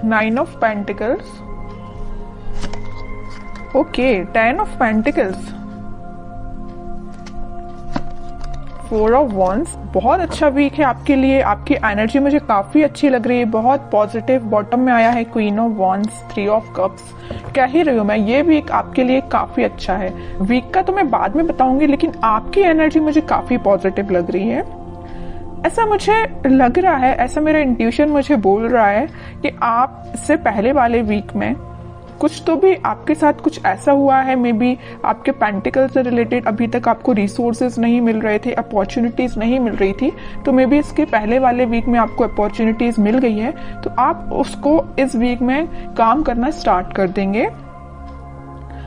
9 of pentacles, okay 10 of pentacles, 4 of wands. बहुत अच्छा week है आपके लिए, आपकी एनर्जी मुझे काफी अच्छी लग रही है, बहुत पॉजिटिव। बॉटम में आया है queen of wands, 3 of cups. कह ही रही हूँ मैं, ये वीक आपके लिए काफी अच्छा है। वीक का तो मैं बाद में बताऊंगी, लेकिन आपकी एनर्जी मुझे काफी पॉजिटिव लग रही है। ऐसा मुझे लग रहा है, ऐसा मेरा इंट्यूशन मुझे बोल रहा है कि आप इससे पहले वाले वीक में कुछ तो भी आपके साथ कुछ ऐसा हुआ है, मे बी आपके पेंटिकल से रिलेटेड अभी तक आपको रिसोर्सेज नहीं मिल रहे थे, अपॉर्चुनिटीज नहीं मिल रही थी, तो मे बी इसके पहले वाले वीक में आपको अपॉर्चुनिटीज मिल गई है, तो आप उसको इस वीक में काम करना स्टार्ट कर देंगे।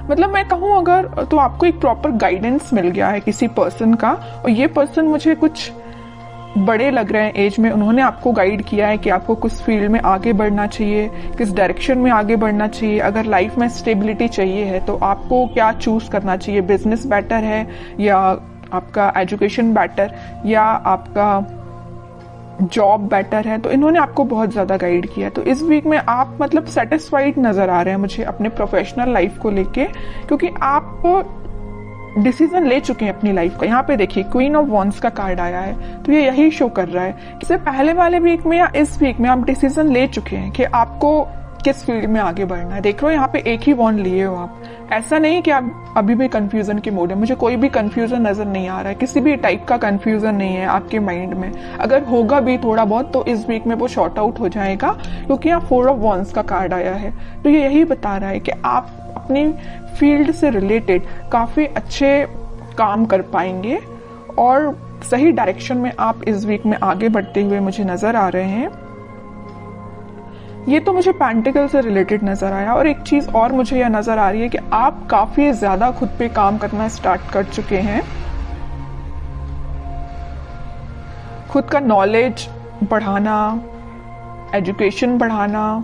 मतलब मैं कहूँ अगर, तो आपको एक प्रॉपर गाइडेंस मिल गया है किसी पर्सन का, और ये पर्सन मुझे कुछ बड़े लग रहे हैं एज में। उन्होंने आपको गाइड किया है कि आपको किस फील्ड में आगे बढ़ना चाहिए, किस डायरेक्शन में आगे बढ़ना चाहिए। अगर लाइफ में स्टेबिलिटी चाहिए है तो आपको क्या चूज करना चाहिए, बिजनेस बेटर है या आपका एजुकेशन बेटर या आपका जॉब बेटर है। तो इन्होंने आपको बहुत ज्यादा गाइड किया। तो इस वीक में आप मतलब सेटिस्फाइड नजर आ रहे हैं मुझे अपने प्रोफेशनल लाइफ को लेके, क्योंकि आप डिसीजन ले चुके हैं अपनी लाइफ का। यहाँ पे देखिए क्वीन ऑफ वॉन्ड्स का कार्ड आया है, तो ये यही शो कर रहा है। इससे पहले वाले वीक में या इस वीक में आप डिसीजन ले चुके हैं कि आपको किस फील्ड में आगे बढ़ना है। देख लो यहाँ पे एक ही वॉन्ड लिए हो आप। ऐसा नहीं कि आप अभी भी कंफ्यूजन के मोड है। मुझे कोई भी कंफ्यूजन नजर नहीं आ रहा है, किसी भी टाइप का कंफ्यूजन नहीं है आपके माइंड में। अगर होगा भी थोड़ा बहुत तो इस वीक में वो शॉर्ट आउट हो जाएगा, क्योंकि यहाँ 4 ऑफ वॉन्ड्स का कार्ड आया है। तो ये यही बता रहा है कि आप अपनी फील्ड से रिलेटेड काफी अच्छे काम कर पाएंगे और सही डायरेक्शन में आप इस वीक में आगे बढ़ते हुए मुझे नजर आ रहे हैं। ये तो मुझे पेंटिकल से रिलेटेड नजर आया। और एक चीज और मुझे यह नजर आ रही है कि आप काफी ज्यादा खुद पे काम करना स्टार्ट कर चुके हैं। खुद का नॉलेज बढ़ाना, एजुकेशन बढ़ाना,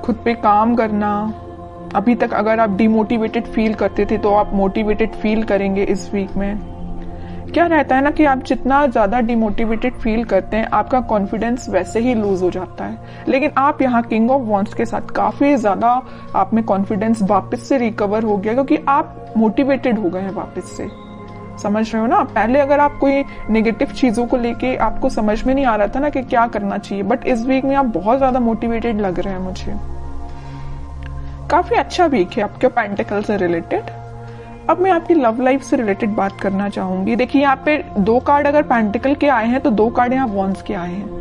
खुद पे काम करना। अभी तक अगर आप डिमोटिवेटेड फील करते थे तो आप मोटिवेटेड फील करेंगे इस वीक में। क्या रहता है ना कि आप जितना ज्यादा डिमोटिवेटेड फील करते हैं आपका कॉन्फिडेंस वैसे ही लूज हो जाता है। लेकिन आप यहाँ किंग ऑफ वॉन्ड्स के साथ काफी ज्यादा आप में कॉन्फिडेंस वापस से रिकवर हो गया, क्योंकि आप मोटिवेटेड हो गए हैं वापस से। समझ रहे हो ना? पहले अगर आप कोई नेगेटिव चीजों को लेके आपको समझ में नहीं आ रहा था ना कि क्या करना चाहिए, बट इस वीक में आप बहुत ज्यादा मोटिवेटेड लग रहे हैं मुझे। काफी अच्छा वीक है आपके पेंटिकल से रिलेटेड। अब मैं आपकी लव लाइफ से रिलेटेड बात करना चाहूंगी। देखिए यहाँ पे 2 कार्ड अगर पेंटिकल के आए हैं तो 2 कार्ड यहाँ वॉन्ड्स के आए हैं।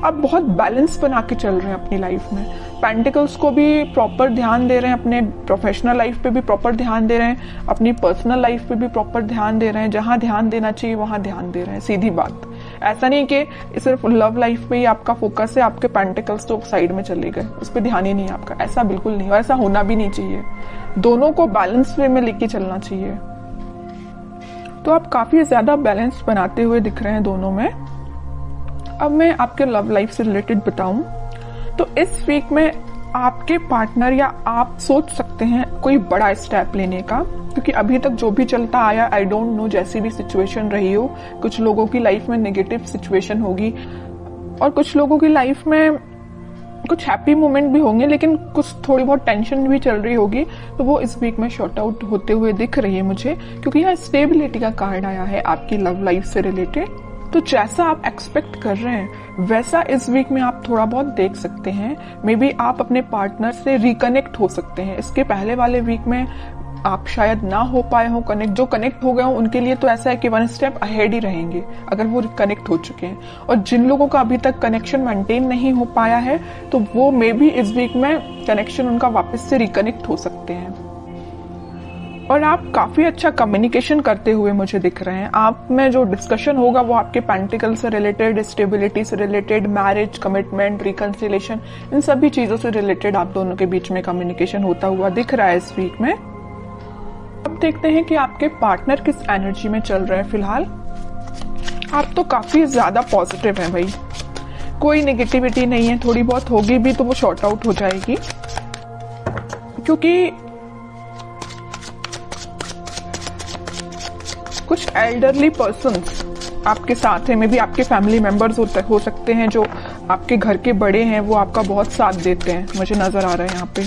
आप बहुत बैलेंस बना के चल रहे हैं अपनी लाइफ में। पेंटिकल्स को भी प्रॉपर ध्यान दे रहे हैं, अपने प्रोफेशनल लाइफ पे भी प्रॉपर ध्यान दे रहे हैं, अपनी पर्सनल लाइफ पे भी प्रॉपर ध्यान दे रहे हैं। जहां ध्यान देना चाहिए वहां ध्यान दे रहे हैं। सीधी बात, ऐसा नहीं कि सिर्फ लव लाइफ पे ही आपका फोकस है, आपके पेंटिकल्स तो साइड में चले गए, उस पर ध्यान ही नहीं है आपका। ऐसा बिल्कुल नहीं, और ऐसा होना भी नहीं चाहिए। दोनों को बैलेंस वे में लेके चलना चाहिए। तो आप काफी ज्यादा बैलेंस बनाते हुए दिख रहे हैं दोनों में। अब मैं आपके लव लाइफ से रिलेटेड बताऊं तो इस वीक में आपके पार्टनर या आप सोच सकते हैं कोई बड़ा स्टेप लेने का, क्योंकि अभी तक जो भी चलता आया, आई डोंट नो, जैसी भी सिचुएशन रही हो, कुछ लोगों की लाइफ में नेगेटिव सिचुएशन होगी और कुछ लोगों की लाइफ में कुछ हैप्पी मोमेंट भी होंगे, लेकिन कुछ थोड़ी बहुत टेंशन भी चल रही होगी। तो वो इस वीक में शॉर्ट आउट होते हुए दिख रही है मुझे, क्योंकि यहाँ स्टेबिलिटी का कार्ड आया है आपकी लव लाइफ से रिलेटेड। तो जैसा आप एक्सपेक्ट कर रहे हैं वैसा इस वीक में आप थोड़ा बहुत देख सकते हैं। मे बी आप अपने पार्टनर से रिकनेक्ट हो सकते हैं। इसके पहले वाले वीक में आप शायद ना हो पाए हो कनेक्ट। जो कनेक्ट हो गए हो उनके लिए तो ऐसा है कि 1 स्टेप अहेड ही रहेंगे अगर वो कनेक्ट हो चुके हैं। और जिन लोगों का अभी तक कनेक्शन मेंटेन नहीं हो पाया है तो वो मे बी इस वीक में कनेक्शन उनका वापस से रिकनेक्ट हो सकते हैं। और आप काफी अच्छा कम्युनिकेशन करते हुए मुझे दिख रहे हैं। आप में जो डिस्कशन होगा वो आपके पेंटिकल से रिलेटेड, स्टेबिलिटी से रिलेटेड, मैरिज, कमिटमेंट, रिकंसिलेशन, इन सभी चीजों से रिलेटेड आप दोनों के बीच में कम्युनिकेशन होता हुआ दिख रहा है इस वीक में। अब देखते हैं कि आपके पार्टनर किस एनर्जी में चल रहे हैं फिलहाल। आप तो काफी ज्यादा पॉजिटिव हैं भाई, कोई नेगेटिविटी नहीं है। थोड़ी बहुत होगी भी तो वो शॉर्ट आउट हो जाएगी, क्योंकि कुछ एल्डरली पर्सन्स आपके साथ हैं। मे बी आपके फैमिली मेंबर्स हो सकते हैं जो आपके घर के बड़े हैं वो आपका बहुत साथ देते हैं, मुझे नजर आ रहा है यहाँ पे।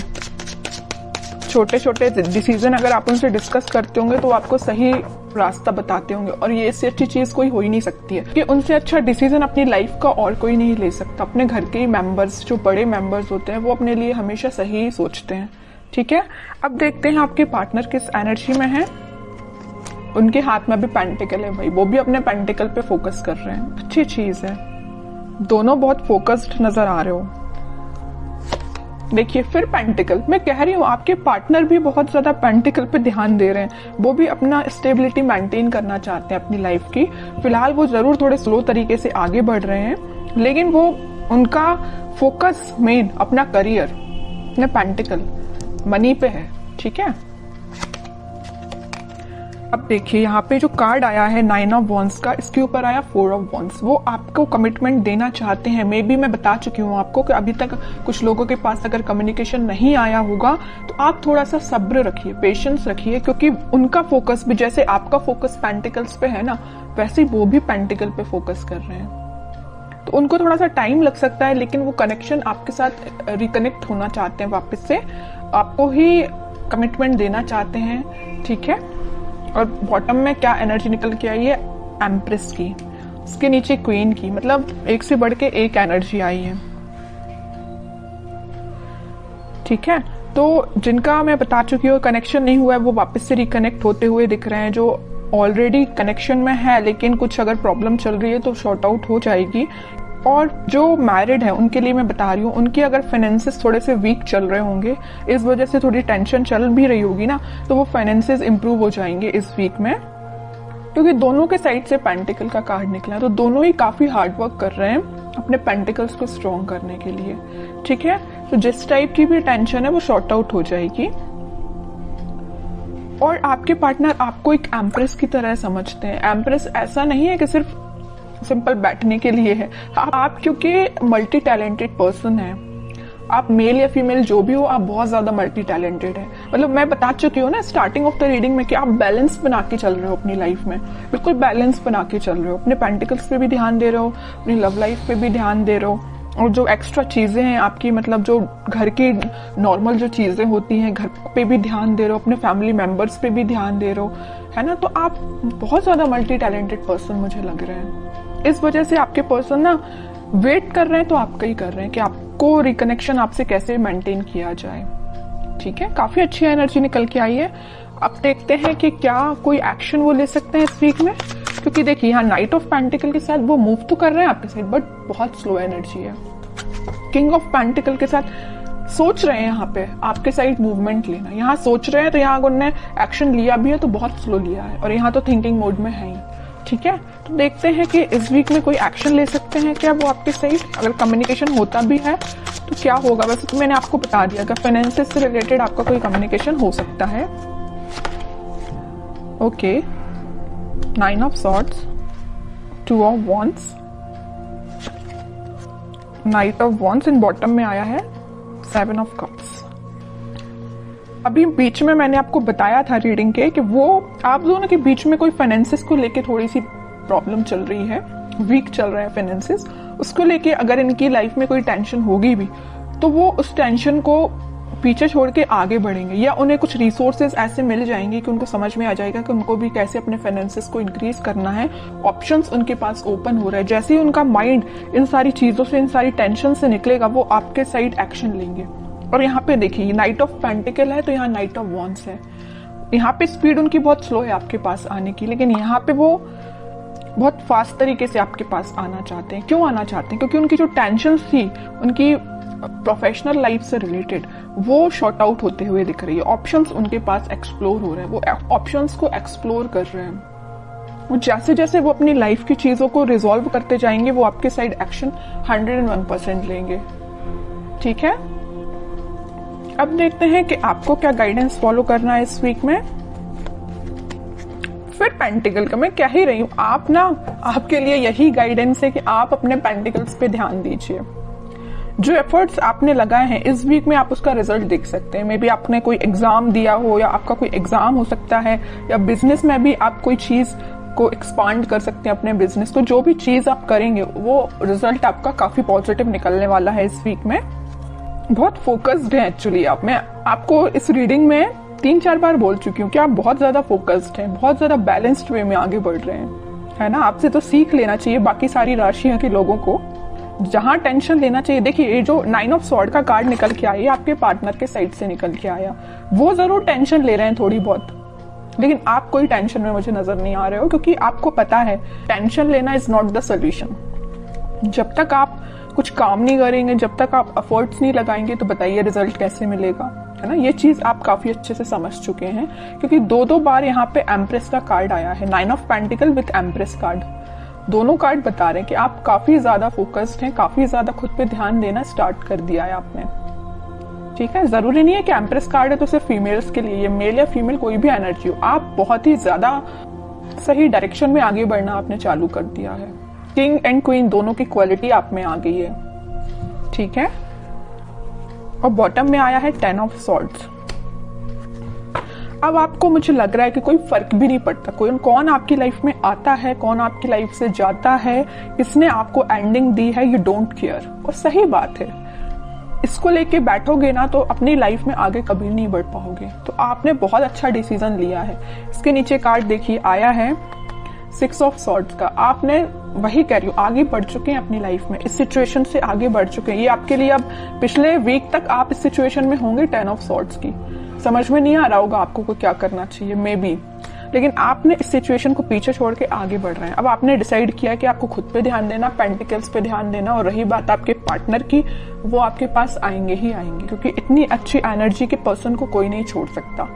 छोटे छोटे डिसीजन अगर आप उनसे डिस्कस करते होंगे तो आपको सही रास्ता बताते होंगे, और ये इससे अच्छी चीज कोई हो ही नहीं सकती है कि उनसे अच्छा डिसीजन अपनी लाइफ का और कोई नहीं ले सकता। अपने घर के मेंबर्स, जो बड़े मेंबर्स होते हैं, वो अपने लिए हमेशा सही ही सोचते हैं। ठीक है, अब देखते हैं आपके पार्टनर किस एनर्जी में है। उनके हाथ में भी पेंटिकल है भाई, वो भी अपने पेंटिकल पे फोकस कर रहे हैं, अच्छी चीज है। दोनों बहुत फोकस्ड नजर आ रहे हो। देखिए फिर पेंटिकल, मैं कह रही हूँ आपके पार्टनर भी बहुत ज्यादा पेंटिकल पे ध्यान दे रहे हैं। वो भी अपना स्टेबिलिटी मेंटेन करना चाहते हैं अपनी लाइफ की। फिलहाल वो जरूर थोड़े स्लो तरीके से आगे बढ़ रहे हैं, लेकिन वो उनका फोकस मेन अपना करियर, अपने पेंटिकल मनी पे है। ठीक है, अब देखिए यहाँ पे जो कार्ड आया है 9 ऑफ वॉन्ड्स का, इसके ऊपर आया 4 ऑफ वॉन्ड्स। वो आपको कमिटमेंट देना चाहते हैं। मे बी मैं बता चुकी हूँ आपको कि अभी तक कुछ लोगों के पास अगर कम्युनिकेशन नहीं आया होगा तो आप थोड़ा सा सब्र रखिए, पेशेंस रखिए, क्योंकि उनका फोकस भी जैसे आपका फोकस पेंटिकल्स पे है ना, वैसे ही वो भी पेंटिकल पे फोकस कर रहे हैं। तो उनको थोड़ा सा टाइम लग सकता है, लेकिन वो कनेक्शन आपके साथ रिकनेक्ट होना चाहते हैं वापस से, आपको ही कमिटमेंट देना चाहते हैं। ठीक है, और बॉटम में क्या एनर्जी निकल के आई है, एम्प्रेस की, उसके नीचे क्वीन की, मतलब एक से बढ़ के एक एनर्जी आई है। ठीक है, तो जिनका मैं बता चुकी हूँ कनेक्शन नहीं हुआ है वो वापस से रिकनेक्ट होते हुए दिख रहे हैं। जो ऑलरेडी कनेक्शन में है लेकिन कुछ अगर प्रॉब्लम चल रही है तो शॉर्ट आउट हो जाएगी। और जो मैरिड है उनके लिए मैं बता रही हूँ, उनकी अगर फाइनेंसेस थोड़े से वीक चल रहे होंगे, इस वजह से थोड़ी टेंशन चल भी रही होगी ना, तो वो फाइनेंसेस इंप्रूव हो जाएंगे इस वीक में, क्योंकि दोनों के साइड से पेंटिकल का कार्ड निकला है। तो दोनों ही काफी हार्ड वर्क कर रहे हैं अपने पेंटिकल्स को स्ट्रॉन्ग करने के लिए। ठीक है, तो जिस टाइप की भी टेंशन है वो शॉर्ट आउट हो जाएगी। और आपके पार्टनर आपको एक एम्प्रेस की तरह समझते हैं। एम्प्रेस ऐसा नहीं है कि सिर्फ सिंपल बैठने के लिए है। आप क्योंकि मल्टी टैलेंटेड पर्सन है, आप मेल या फीमेल जो भी हो, आप बहुत ज्यादा मल्टी टैलेंटेड है। मतलब मैं बता चुकी हूँ ना स्टार्टिंग ऑफ द रीडिंग में कि आप बैलेंस बना के चल रहे हो अपनी लाइफ में, बिल्कुल बैलेंस बना के चल रहे हो। अपने पेंटिकल्स पे भी ध्यान दे रहे हो, अपनी लव लाइफ पे भी ध्यान दे रहे हो, और जो एक्स्ट्रा चीजें हैं आपकी, मतलब जो घर की नॉर्मल जो चीजें होती हैं, घर पे भी ध्यान दे रहे हो, अपने फैमिली मेंबर्स पे भी ध्यान दे रहे हो, है ना। तो आप बहुत ज्यादा मल्टी टैलेंटेड पर्सन मुझे लग रहे हैं। इस वजह से आपके पर्सन ना वेट कर रहे हैं, तो आपका ही कर रहे हैं कि आपको रिकनेक्शन आपसे कैसे मेंटेन किया जाए। ठीक है, काफी अच्छी एनर्जी निकल के आई है। अब देखते हैं कि क्या कोई एक्शन वो ले सकते हैं इस वीक में, क्योंकि देखिए यहाँ नाइट ऑफ पेंटिकल के साथ वो मूव तो कर रहे हैं आपके साइड, बट बहुत स्लो एनर्जी है। किंग ऑफ पेंटिकल के साथ सोच रहे हैं यहाँ पे आपके साइड मूवमेंट लेना, यहाँ सोच रहे हैं, तो यहाँ उन्होंने एक्शन लिया भी है तो बहुत स्लो लिया है, और यहाँ तो थिंकिंग मोड में है ही। ठीक है, तो देखते हैं कि इस वीक में कोई एक्शन ले सकते हैं क्या वो आपके साइड। अगर कम्युनिकेशन होता भी है तो क्या होगा। वैसे तो मैंने आपको बता दिया कि फाइनेंसेस से रिलेटेड आपका कोई कम्युनिकेशन हो सकता है। Okay, 9 of swords, 2 of wands, night of wands, in bottom में आया है 7 ऑफ कप्स। अभी बीच में मैंने आपको बताया था रीडिंग के कि वो आप दोनों के बीच में कोई फाइनेंसेस को लेके थोड़ी सी प्रॉब्लम चल रही है, वीक चल रहा है फाइनेंसेस। उसको लेके अगर इनकी लाइफ में कोई टेंशन होगी भी तो वो उस टेंशन को पीछे छोड़ के आगे बढ़ेंगे, या उन्हें कुछ रिसोर्सेज ऐसे मिल जाएंगे कि उनको समझ में आ जाएगा कि उनको भी कैसे अपने फाइनेंसेस को इंक्रीज करना है। ऑप्शंस उनके पास ओपन हो रहा है। जैसे ही उनका माइंड इन सारी चीजों से, इन सारी टेंशन से निकलेगा, वो आपके साइड एक्शन लेंगे। और यहाँ पे देखिए नाइट ऑफ पेंटिकल है तो यहाँ नाइट ऑफ वॉन्ड्स है। यहाँ पे स्पीड उनकी बहुत स्लो है आपके पास आने की, लेकिन यहाँ पे वो बहुत फास्ट तरीके से आपके पास आना चाहते हैं। क्यों आना चाहते हैं? क्योंकि उनकी जो टेंशन थी उनकी प्रोफेशनल लाइफ से रिलेटेड, वो शॉर्ट आउट होते हुए दिख रही है। ऑप्शंस उनके पास एक्सप्लोर हो रहे हैं, वो ऑप्शंस को एक्सप्लोर कर रहे हैं। वो जैसे जैसे वो अपनी लाइफ की चीजों को रिजॉल्व करते जाएंगे, वो आपके साइड एक्शन 101% लेंगे। ठीक है, अब देखते हैं कि आपको क्या गाइडेंस फॉलो करना है इस वीक में। फिर पेंटिकल का मैं कह ही रही हूं, आप ना, आपके लिए यही गाइडेंस है कि आप अपने पेंटिकल्स पे ध्यान दीजिए। जो एफर्ट्स आपने लगाए हैं इस वीक में आप उसका रिजल्ट देख सकते हैं। मे बी आपने कोई एग्जाम दिया हो, या आपका कोई एग्जाम हो सकता है, या बिजनेस में भी आप कोई चीज को एक्सपांड कर सकते हैं अपने बिजनेस को। जो भी चीज आप करेंगे वो रिजल्ट आपका काफी पॉजिटिव निकलने वाला है इस वीक में। बहुत फोकस्ड है एक्चुअली आप। मैं आपको इस रीडिंग में 3-4 बार बोल चुकी हूँ कि आप बहुत ज्यादा फोकस्ड हैं, बहुत ज्यादा बैलेंस्ड वे में आगे बढ़ रहे हैं, है ना। आपसे तो सीख लेना चाहिए बाकी सारी राशियों के लोगों को, जहां टेंशन लेना चाहिए। देखिए ये जो 9 ऑफ स्वॉर्ड का कार्ड निकल के आया, आपके पार्टनर के साइड से निकल के आया, वो जरूर टेंशन ले रहे हैं थोड़ी बहुत, लेकिन आप कोई टेंशन में मुझे नजर नहीं आ रहे हो, क्योंकि आपको पता है टेंशन लेना इज नॉट द सोल्यूशन। जब तक आप कुछ काम नहीं करेंगे, जब तक आप एफर्ट्स नहीं लगाएंगे, तो बताइए रिजल्ट कैसे मिलेगा, है ना। ये चीज आप काफी अच्छे से समझ चुके हैं, क्योंकि 2-2 बार यहाँ पे एम्प्रेस का कार्ड आया है, 9 of pentacle with empress card. दोनों कार्ड बता रहे हैं कि आप काफी ज्यादा फोकस्ड हैं, काफी ज्यादा खुद पे ध्यान देना स्टार्ट कर दिया है आपने, ठीक है। जरूरी नहीं है कि एम्प्रेस कार्ड है तो सिर्फ फीमेल्स के लिए, ये मेल या फीमेल कोई भी एनर्जी हो, आप बहुत ही ज्यादा सही डायरेक्शन में आगे बढ़ना आपने चालू कर दिया है। किंग एंड क्वीन दोनों की क्वालिटी आप में आ गई है, ठीक है। और बॉटम में आया है 10 ऑफ सॉर्ड्स। अब आपको मुझे लग रहा है कि कोई फर्क भी नहीं पड़ता कौन आपकी लाइफ में आता है, कौन आपकी लाइफ से जाता है, किसने आपको एंडिंग दी है, यू डोंट केयर। और सही बात है, इसको लेके बैठोगे ना तो अपनी लाइफ में आगे कभी नहीं बढ़ पाओगे। तो आपने बहुत अच्छा डिसीजन लिया है। इसके नीचे कार्ड देखिए आया है 6 ऑफ सॉर्ड्स का। आपने, वही कह रही हूँ, आगे बढ़ चुके हैं अपनी लाइफ में, इस सिचुएशन से आगे बढ़ चुके हैं। ये आपके लिए, अब पिछले वीक तक आप इस सिचुएशन में होंगे 10 ऑफ सॉर्ड्स की, समझ में नहीं आ रहा होगा आपको क्या करना चाहिए मे बी, लेकिन आपने इस सिचुएशन को पीछे छोड़ के आगे बढ़ रहे हैं। अब आपने डिसाइड किया कि आपको खुद पे ध्यान देना, पेंटिकल्स पे ध्यान देना, और रही बात आपके पार्टनर की, वो आपके पास आएंगे ही आएंगे, क्योंकि इतनी अच्छी एनर्जी के पर्सन को कोई नहीं छोड़ सकता।